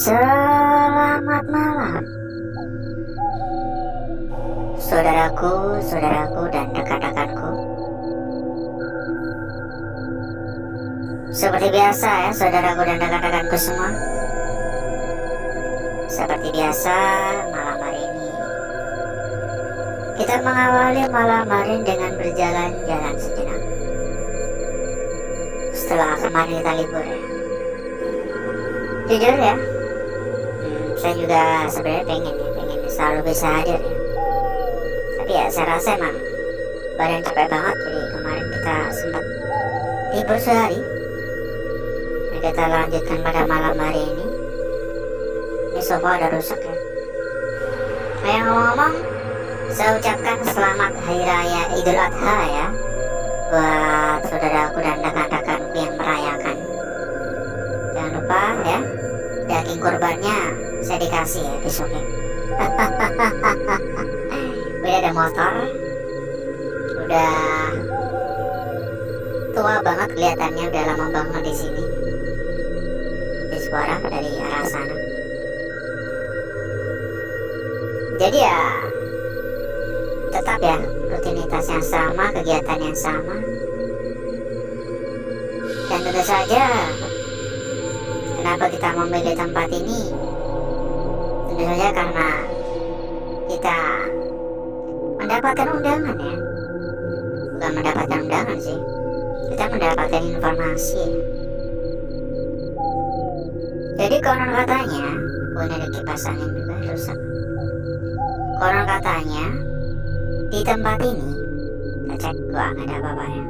Selamat malam, saudaraku, saudaraku, dan rekan-rekanku. Seperti biasa ya, saudaraku dan rekan-rekanku semua. Seperti biasa, malam hari ini kita mengawali malam hari dengan berjalan-jalan sejenak. Setelah kemarin kita libur ya. Jujur ya, saya juga sebenarnya pengen selalu bisa hadir ya. Tapi ya saya rasa emang badan capek banget, jadi kemarin kita sempat libur sehari. Dan kita lanjutkan pada malam hari ini. Ini sofa udah rusak ya. Nah, yang ngomong, saya ucapkan selamat Hari Raya Idul Adha ya, buat saudaraku dan rekan-rekanku yang merayakan. Jangan lupa ya, daging kurbannya saya dikasih ya besoknya. Udah ada motor, udah tua banget kelihatannya, udah lama banget di sini. Ada suara dari arah sana. Jadi ya tetap ya, rutinitas yang sama, kegiatan yang sama. Dan tentu saja, kenapa kita memilih tempat ini? Tentu saja karena kita mendapatkan undangan ya. Bukan mendapatkan undangan sih, kita mendapatkan informasi. Jadi konon katanya, punya ada kipas angin juga rusak. Konon katanya di tempat ini, kita cek, wah nggak ada apa-apa ya.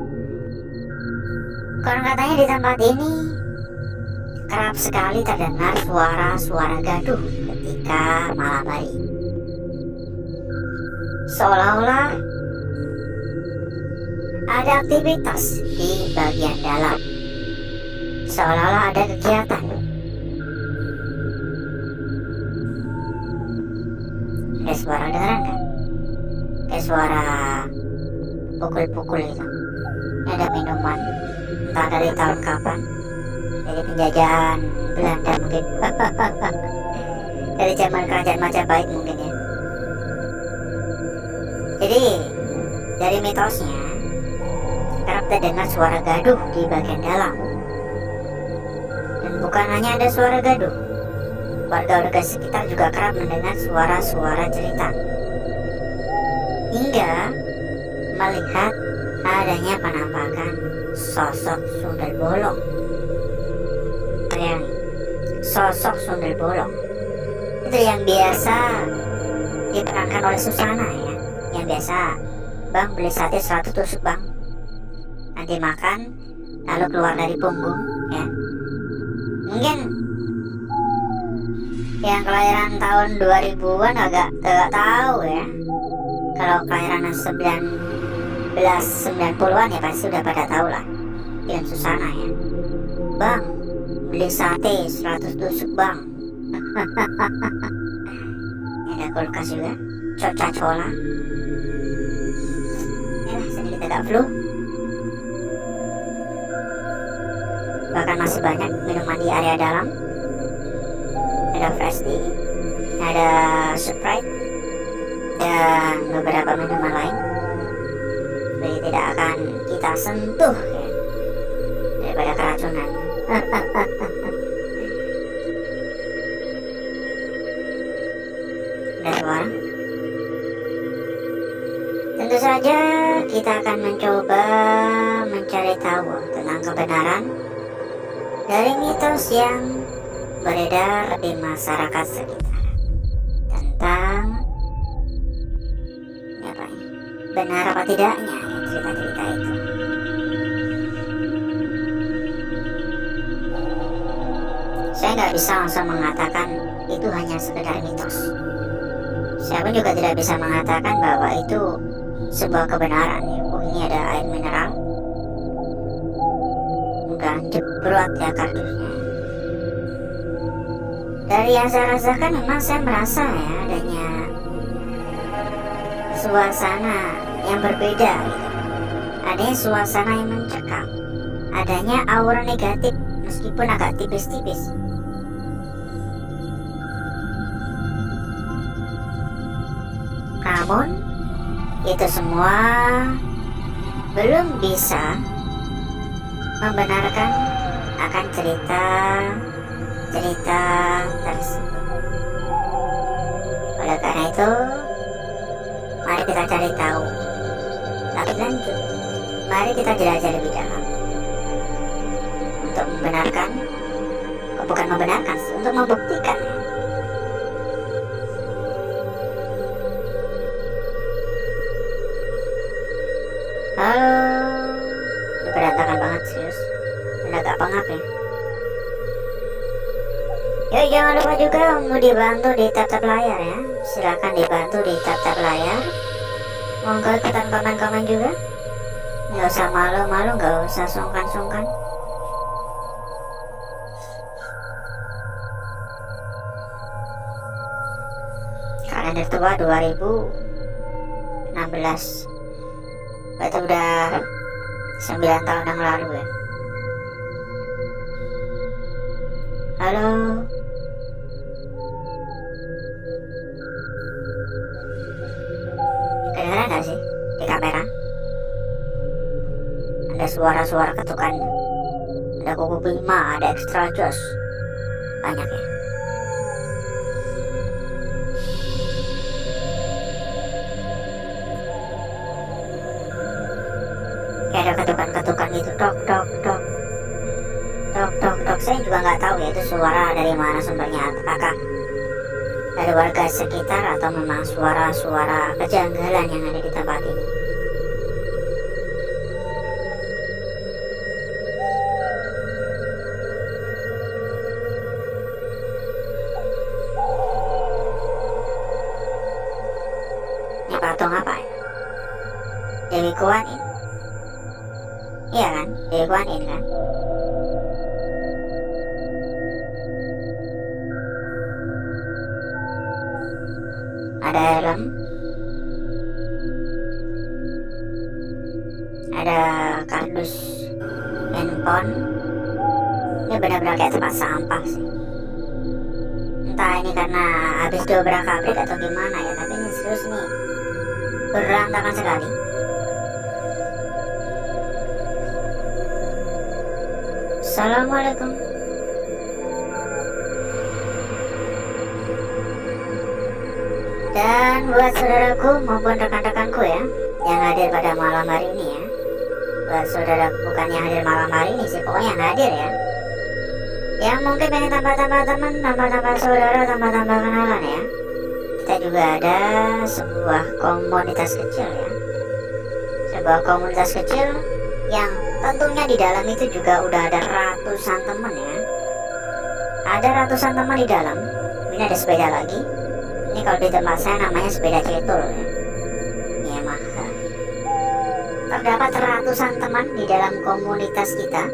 Konon katanya di tempat ini kerap sekali terdengar suara-suara gaduh ketika malam hari. Seolah-olah ada aktivitas di bagian dalam. Seolah-olah ada kegiatan. Ada suara dengaran kan? Kayak suara pukul-pukul itu. Ada minuman, entah dari tahun kapan. Dari penjajahan Belanda mungkin. Dari zaman kerajaan Majapahit mungkin ya. Jadi dari mitosnya kerap terdengar suara gaduh di bagian dalam. Dan bukan hanya ada suara gaduh, warga-warga sekitar juga kerap mendengar suara-suara cerita, hingga melihat adanya penampakan sosok sundel bolong. Sosok sundel bolong itu yang biasa diperankan oleh Susana ya, yang biasa, bang beli sate 100 tusuk bang, nanti makan lalu keluar dari punggung ya. Mungkin yang kelahiran tahun 2000-an agak tahu ya. Kalau kelahiran 1990-an ya pasti udah pada tahu lah film Susana ya. Bang beli sate 100 tusuk bang. Ada kulkas juga, Coca-Cola ya, sedikit agak flu. Bahkan masih banyak minuman di area dalam. Ada Fresh Tea, ada Sprite, dan beberapa minuman lain. Jadi tidak akan kita sentuh ya, daripada keracunan. Ada suara. Tentu saja kita akan mencoba mencari tahu tentang kebenaran dari mitos yang beredar di masyarakat sekitar tentang apa ini, benar apa tidaknya ya, cerita-cerita itu. Saya nggak bisa langsung mengatakan itu hanya sekedar mitos. Saya pun juga tidak bisa mengatakan bahwa itu sebuah kebenaran ya. Oh, ini ada air mineral, bukan jebrot ya kardusnya. Dari yang saya rasakan memang saya merasa ya adanya suasana yang berbeda gitu. Adanya suasana yang mencekam, adanya aura negatif meskipun agak tipis-tipis. Namun itu semua belum bisa membenarkan akan cerita tersebut. Oleh karena itu, mari kita cari tahu lebih lanjut. Mari kita jelajah lebih dalam untuk membenarkan, bukan membenarkan, untuk membuktikan. Halo, ini berantakan banget serius, dan agak pengap ya. Yuk, jangan lupa juga mau dibantu di tap-tap layar ya. Silakan dibantu di tap-tap layar. Monggo ikutan komen-komen juga. Nggak usah malu-malu, nggak usah sungkan-sungkan. Kalender tua 2016. Berarti udah 9 tahun yang lalu ya. Halo. Kedengeran gak sih di kamera? Ada suara-suara ketukan. Ada kuku Bima, ada extra joss. Banyak ya. Kayak ada ketukan-ketukan gitu. Tok tok tok. Tok tok tok. Saya juga nggak tahu ya itu suara dari mana sumbernya. Apakah dari warga sekitar atau memang suara-suara kejanggalan yang ada di tempat ini. Ini patung apa ya? Dewi Kuan Yin. Iya kan? Dewi Kuan Yin kan? Ada helm, ada kardus handphone. Ini benar-benar kayak tempat sampah sih. Entah ini karena habis dobrak-abrik atau gimana ya, tapi ini serius nih, berantakan sekali. Assalamualaikum. Dan buat saudaraku maupun rekan-rekanku ya yang hadir pada malam hari ini ya. Buat saudara, bukan yang hadir malam hari ini sih, pokoknya yang hadir ya. Yang mungkin pengen tambah-tambah teman, tambah-tambah saudara, tambah-tambah kenalan ya. Kita juga ada sebuah komunitas kecil ya. Sebuah komunitas kecil yang tentunya di dalam itu juga udah ada ratusan teman ya. Ada ratusan teman di dalam. Ini ada sepeda lagi. Ini kalau di tempat saya namanya sepeda cetul ya. Yamaha. Terdapat ratusan teman di dalam komunitas kita.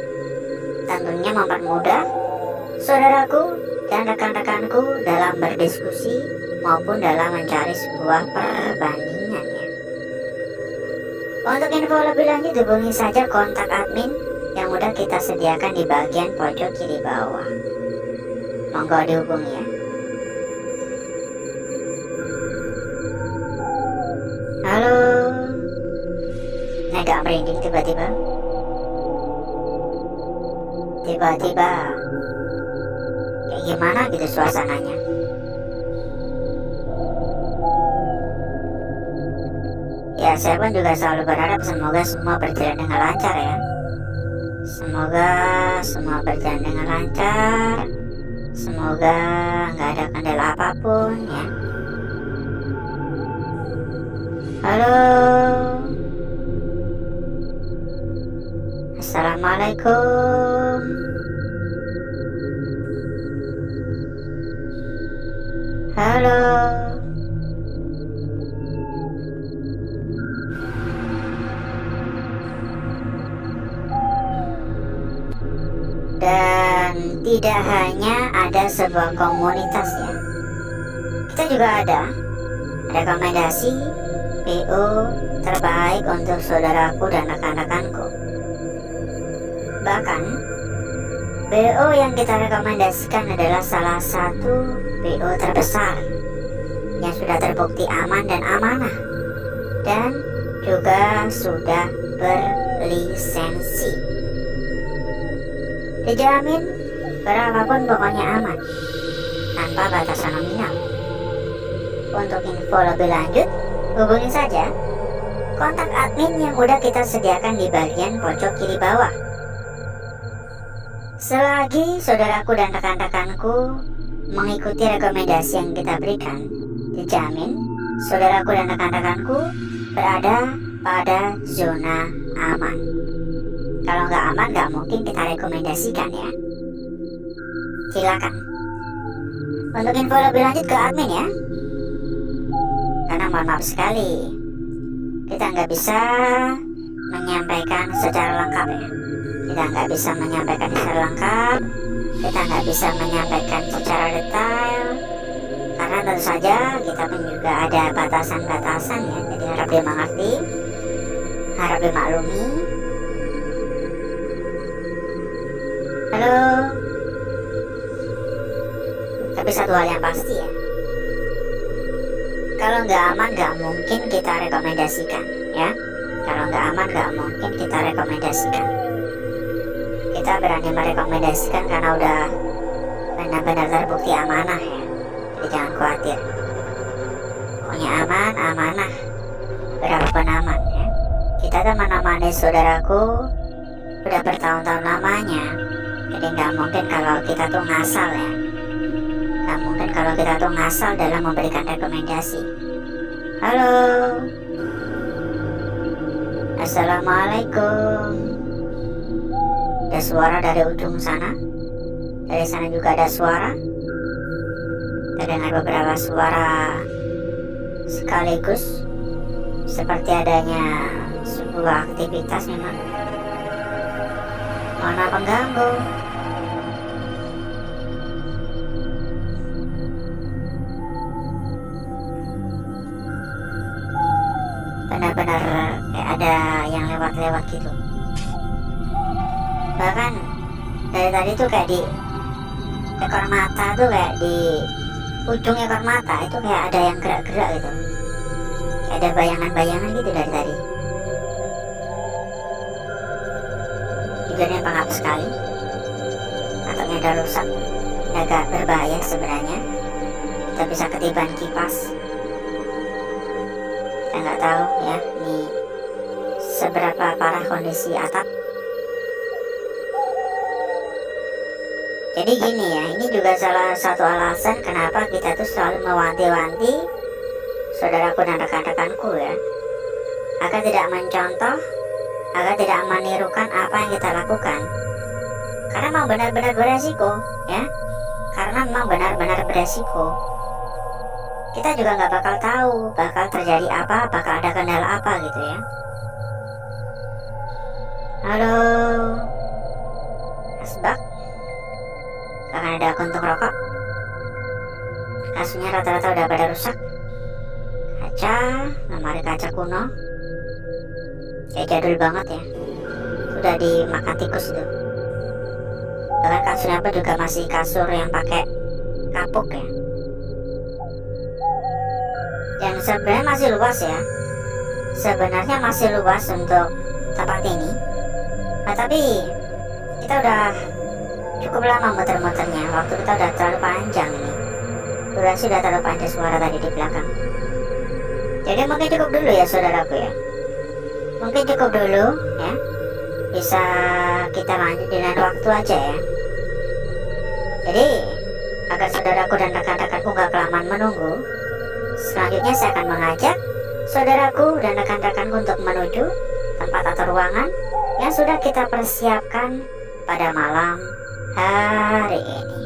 Tentunya mempermudah saudaraku dan rekan-rekanku dalam berdiskusi maupun dalam mencari sebuah perbandingan ya. Untuk info lebih lanjut hubungi saja kontak admin yang udah kita sediakan di bagian pojok kiri bawah. Monggo dihubungi ya. Halo. Ini agak merinding tiba-tiba. Kayak gimana gitu suasananya. Ya saya pun juga selalu berharap semoga semua berjalan dengan lancar ya. Semoga semua berjalan dengan lancar. Semoga nggak ada kendala apapun ya. Halo. Assalamualaikum. Halo. Dan tidak hanya ada sebuah komunitas ya. Kita juga ada rekomendasi PO terbaik untuk saudaraku dan rekan-rekanku. Bahkan BO yang kita rekomendasikan adalah salah satu BO terbesar yang sudah terbukti aman dan amanah, dan juga sudah berlisensi. Dijamin berapapun pokoknya aman, tanpa batasan nominal. Untuk info lebih lanjut, hubungi saja kontak admin yang udah kita sediakan di bagian pojok kiri bawah. Selagi saudaraku dan rekan-rekanku mengikuti rekomendasi yang kita berikan, dijamin saudaraku dan rekan-rekanku berada pada zona aman. Kalau nggak aman, nggak mungkin kita rekomendasikan ya. Silakan untuk info lebih lanjut ke admin ya. Karena mohon maaf sekali, kita nggak bisa menyampaikan secara lengkap ya. Kita nggak bisa menyampaikan secara lengkap, kita nggak bisa menyampaikan secara detail, karena tentu saja kita pun juga ada batasan-batasan ya. Jadi harap dimengerti, harap dimaklumi. Halo. Tapi satu hal yang pasti ya, kalau nggak aman nggak mungkin kita rekomendasikan ya. Kalau nggak aman nggak mungkin kita rekomendasikan. Kita berani merekomendasikan karena udah benar-benar terbukti amanah ya. Jadi jangan khawatir. Pokoknya aman, amanah, berapapun aman ya. Kita tuh menemani saudaraku udah bertahun-tahun lamanya. Jadi nggak mungkin kalau kita tuh ngasal ya. Nggak mungkin kalau kita tuh ngasal dalam memberikan rekomendasi. Halo. Assalamualaikum. Ada suara dari ujung sana. Dari sana juga ada suara. Terdengar beberapa suara sekaligus, seperti adanya sebuah aktivitas memang. Mana pengganggu? Benar-benar kayak ada yang lewat-lewat gitu. Bahkan dari tadi tuh kayak di ekor mata tuh, kayak di ujung ekor mata itu kayak ada yang gerak-gerak gitu. Kayak ada bayangan-bayangan gitu dari tadi. Jujurnya pengap sekali. Ataunya udah rusak, agak berbahaya sebenarnya. Kita bisa ketiban kipas. Kita nggak tahu ya ini seberapa parah kondisi atap. Jadi gini ya, ini juga salah satu alasan kenapa kita tuh selalu mewanti-wanti saudaraku dan rekan-rekanku ya, agar tidak mencontoh, agar tidak menirukan apa yang kita lakukan. Karena memang benar-benar beresiko ya, karena memang benar-benar beresiko. Kita juga nggak bakal tahu bakal terjadi apa, bakal ada kendala apa gitu ya. Halo, asbak. Bahkan ada kuntung rokok. Kasurnya rata-rata udah pada rusak. Kaca, lemari kaca kuno, kayak jadul banget ya, sudah dimakan tikus itu. Bahkan kasurnya pun juga masih kasur yang pakai kapuk ya. Dan sebenarnya masih luas ya, sebenarnya masih luas untuk tempat ini. Nah, tapi kita udah cukup lama muter-muternya, waktu kita udah terlalu panjang nih. Durasi udah terlalu panjang suara tadi di belakang. Jadi mungkin cukup dulu ya saudaraku ya. Mungkin cukup dulu ya. Bisa kita lanjut dengan waktu aja ya. Jadi agar saudaraku dan rekan-rekanku gak kelamaan menunggu, selanjutnya saya akan mengajak saudaraku dan rekan-rekanku untuk menuju tempat atau ruangan yang sudah kita persiapkan pada malam hari ini.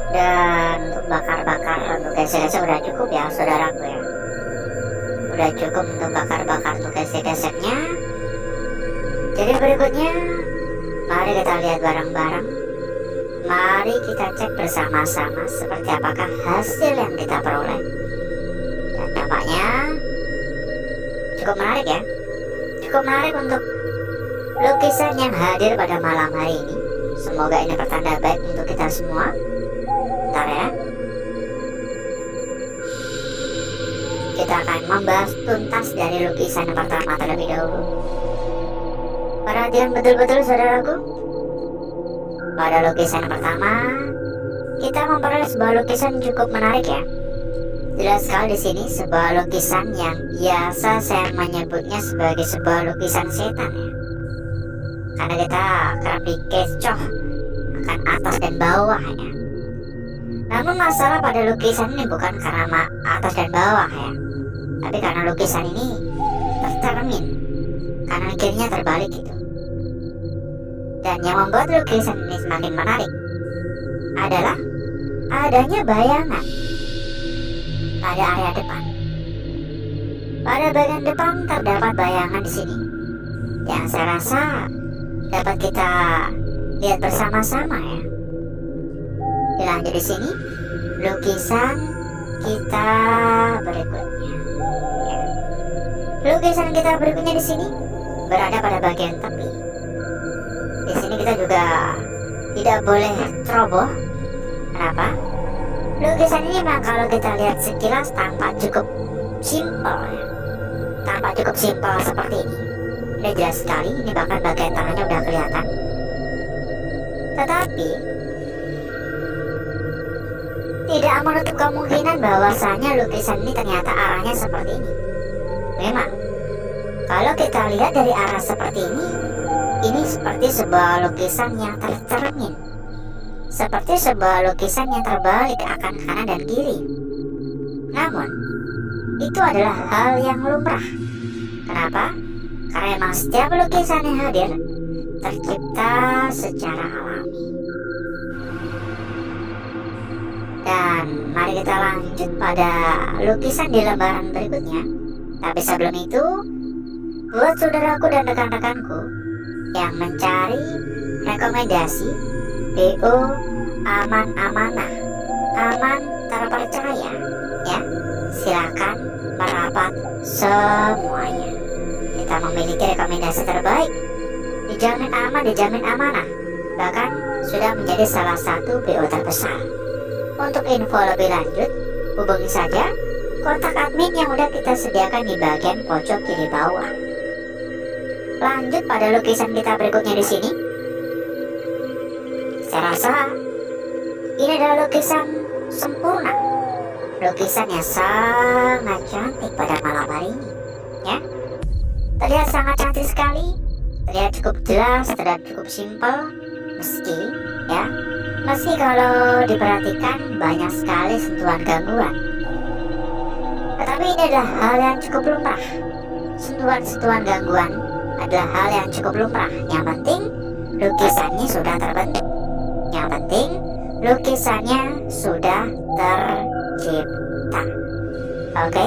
Dan untuk bakar-bakar untuk gesek-gesek udah cukup ya saudaraku ya. Udah cukup untuk bakar-bakar untuk gesek-geseknya. Jadi berikutnya, mari kita lihat bareng-bareng. Mari kita cek bersama-sama seperti apakah hasil yang kita peroleh. Dan tampaknya cukup menarik ya. Cukup menarik untuk lukisan yang hadir pada malam hari ini. Semoga ini pertanda baik untuk kita semua. Bentar ya. Kita akan membahas tuntas dari lukisan yang pertama terlebih dahulu. Perhatian betul-betul saudaraku. Pada lukisan yang pertama, kita memperoleh sebuah lukisan cukup menarik ya. Jelas sekali di sini sebuah lukisan yang biasa saya menyebutnya sebagai sebuah lukisan setan ya. Karena kita kerap dikecoh akan atas dan bawah ya. Namun masalah pada lukisan ini bukan karena atas dan bawah ya, tapi karena lukisan ini tercermin kanan kirinya terbalik gitu. Dan yang membuat lukisan ini semakin menarik adalah adanya bayangan pada area depan. Pada bagian depan terdapat bayangan di sini yang saya rasa dapat kita lihat bersama-sama ya. Dilanjut di sini lukisan kita berikutnya. Ya. Lukisan kita berikutnya di sini berada pada bagian tepi. Di sini kita juga tidak boleh ceroboh. Kenapa? Lukisan ini memang kalau kita lihat sekilas tampak cukup simpel ya. Tampak cukup simpel seperti ini. Udah jelas sekali, ini bahkan bagian tangannya udah kelihatan. Tetapi tidak menutup kemungkinan bahwasanya lukisan ini ternyata arahnya seperti ini. Memang, kalau kita lihat dari arah seperti ini seperti sebuah lukisan yang tercermin. Seperti sebuah lukisan yang terbalik akan kanan dan kiri. Namun, itu adalah hal yang lumrah. Kenapa? Karena memang setiap lukisan yang hadir tercipta secara alami. Dan mari kita lanjut pada lukisan di lembaran berikutnya. Tapi sebelum itu, buat saudaraku dan rekan-rekanku yang mencari rekomendasi BO aman amanah, aman terpercaya ya, silakan merapat semuanya. Kita memiliki rekomendasi terbaik, dijamin aman, dijamin amanah, bahkan sudah menjadi salah satu BO terbesar. Untuk info lebih lanjut, hubungi saja kontak admin yang udah kita sediakan di bagian pojok kiri bawah. Lanjut pada lukisan kita berikutnya di sini. Saya rasa ini adalah lukisan sempurna, lukisan yang sangat cantik pada malam hari ini, ya. Terlihat sangat cantik sekali, terlihat cukup jelas, terlihat cukup simpel, meski kalau diperhatikan banyak sekali sentuhan gangguan. Tetapi ini adalah hal yang cukup lumrah. Sentuhan-sentuhan gangguan adalah hal yang cukup lumrah. Yang penting lukisannya sudah terbentuk. Yang penting lukisannya sudah tercipta. Oke?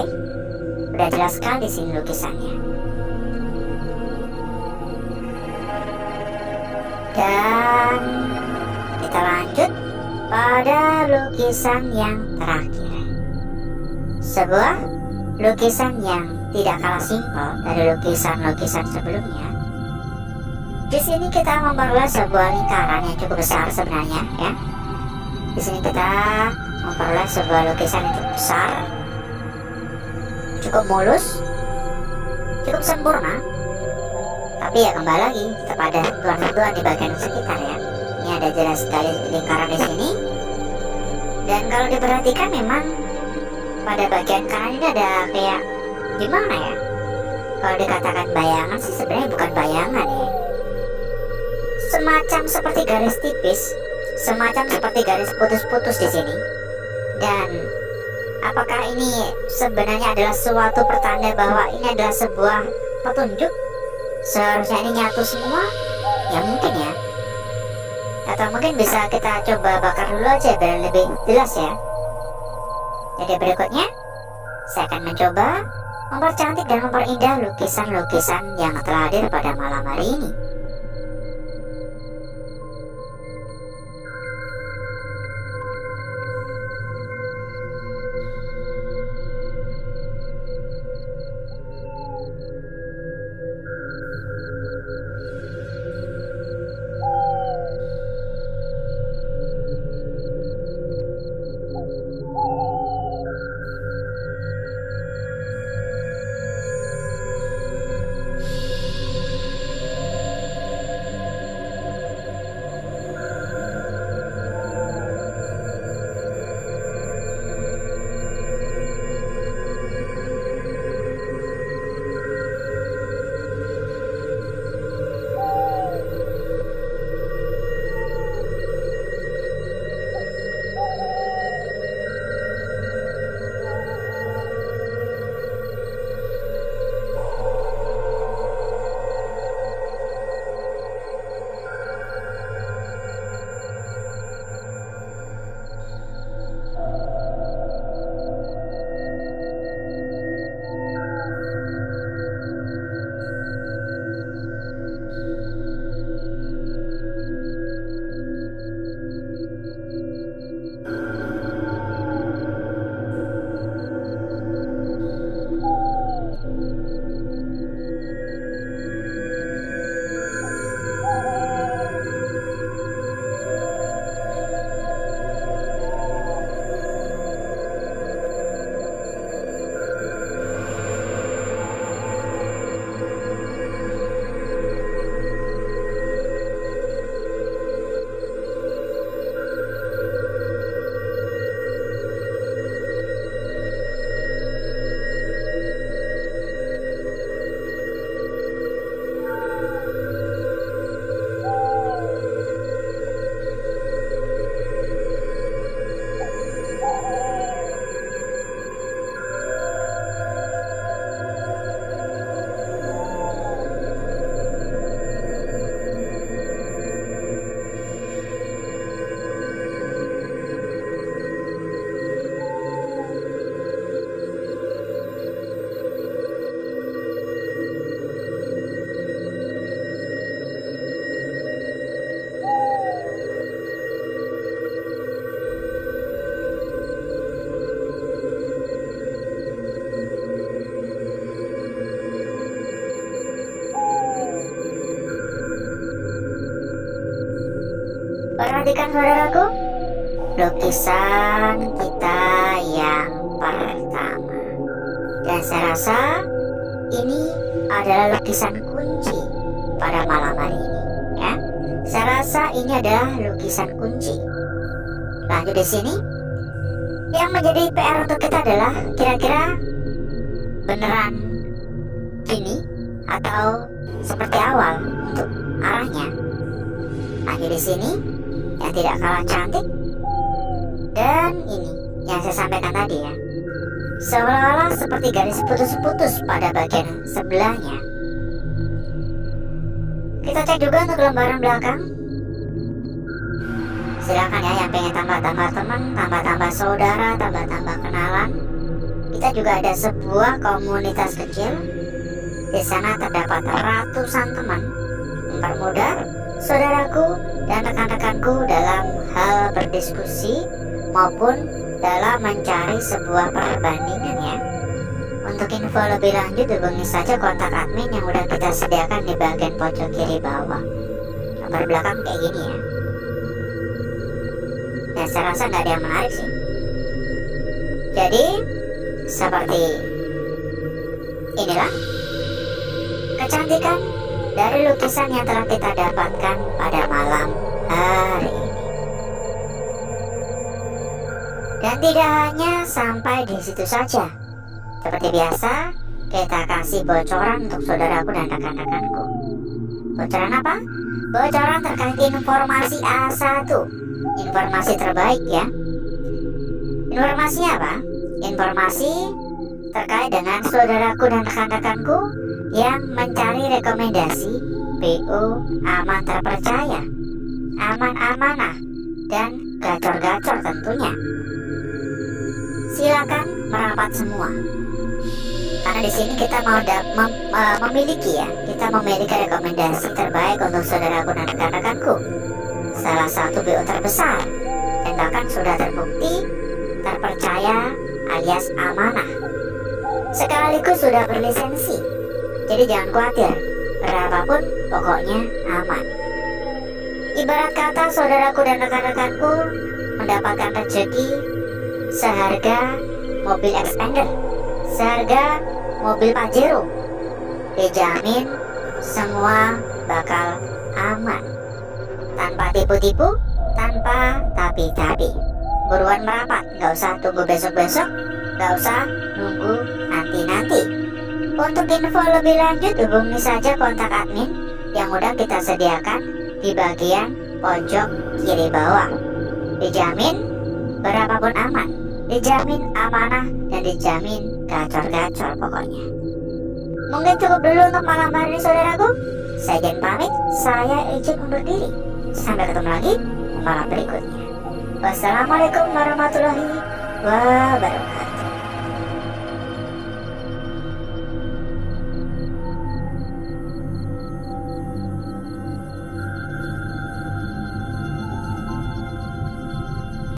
Udah jelas sekali di sini lukisannya. Dan kita lanjut pada lukisan yang terakhir. Sebuah lukisan yang tidak kalah simpel dari lukisan-lukisan sebelumnya. Di sini kita memperoleh sebuah lingkaran yang cukup besar sebenarnya, ya. Di sini kita memperoleh sebuah lukisan yang cukup besar, cukup mulus, cukup sempurna. Tapi ya kembali lagi kepada sentuhan-sentuhan di bagian sekitar ya. Ini ada jelas sekali lingkaran di sini. Dan kalau diperhatikan memang pada bagian kanan ini ada kayak gimana ya? Kalau dikatakan bayangan sih sebenarnya bukan bayangan ya. Semacam seperti garis tipis, semacam seperti garis putus-putus di sini. Dan apakah ini sebenarnya adalah suatu pertanda bahwa ini adalah sebuah petunjuk? Seharusnya ini nyatu semua? Ya mungkin ya. Atau mungkin bisa kita coba bakar dulu aja biar lebih jelas ya. Jadi berikutnya saya akan mencoba mempercantik dan memperindah lukisan-lukisan yang telah hadir pada malam hari ini. Perhatikan saudaraku, lukisan kita yang pertama. Dan saya rasa ini adalah lukisan kunci pada malam hari ini ya. Saya rasa ini adalah lukisan kunci. Lanjut di sini, yang menjadi PR untuk kita adalah kira-kira beneran gini atau seperti awal untuk arahnya. Lanjut di sini, yang tidak kalah cantik, dan ini yang saya sampaikan tadi ya, seolah-olah seperti garis putus-putus pada bagian sebelahnya. Kita cek juga untuk lembaran belakang. Silakan ya, yang pengen tambah-tambah teman, tambah-tambah saudara, tambah-tambah kenalan. Kita juga ada sebuah komunitas kecil. Di sana terdapat ratusan teman, mempermudah saudaraku dan rekan-rekanku dalam hal berdiskusi maupun dalam mencari sebuah perbandingan ya. Untuk info lebih lanjut hubungi saja kontak admin yang udah kita sediakan di bagian pojok kiri bawah. Gambar belakang kayak gini ya. Dan saya rasa nggak ada yang menarik sih. Jadi seperti inilah kecantikan dari lukisan yang telah kita dapatkan pada malam hari ini. Dan tidak hanya sampai di situ saja. Seperti biasa, kita kasih bocoran untuk saudaraku dan rekan-rekanku. Bocoran apa? Bocoran terkait informasi A1, informasi terbaik ya. Informasinya apa? Informasi terkait dengan saudaraku dan rekan-rekanku yang mencari rekomendasi PO aman terpercaya. aman-amanah, dan gacor-gacor tentunya. Silakan merapat semua. Karena di sini kita mau memiliki rekomendasi terbaik untuk saudaraku dan rekan-rekanku. Salah satu BO terbesar dan bahkan sudah terbukti, terpercaya alias amanah. Sekaligus sudah berlisensi. Jadi jangan khawatir, berapapun pokoknya aman. Ibarat kata saudaraku dan rekan-rekanku mendapatkan rezeki seharga mobil Expander, seharga mobil Pajero. Dijamin semua bakal aman, tanpa tipu-tipu, tanpa tapi-tapi. Buruan merapat, gak usah tunggu besok-besok, gak usah nunggu nanti-nanti. Untuk info lebih lanjut hubungi saja kontak admin yang udah kita sediakan di bagian pojok kiri bawah. Dijamin berapapun aman, dijamin amanah, dan dijamin gacor-gacor pokoknya. Mungkin cukup dulu untuk malam hari ini saudaraku. Saya izin pamit, saya izin undur diri. Sampai ketemu lagi malam berikutnya. Wassalamualaikum warahmatullahi wabarakatuh.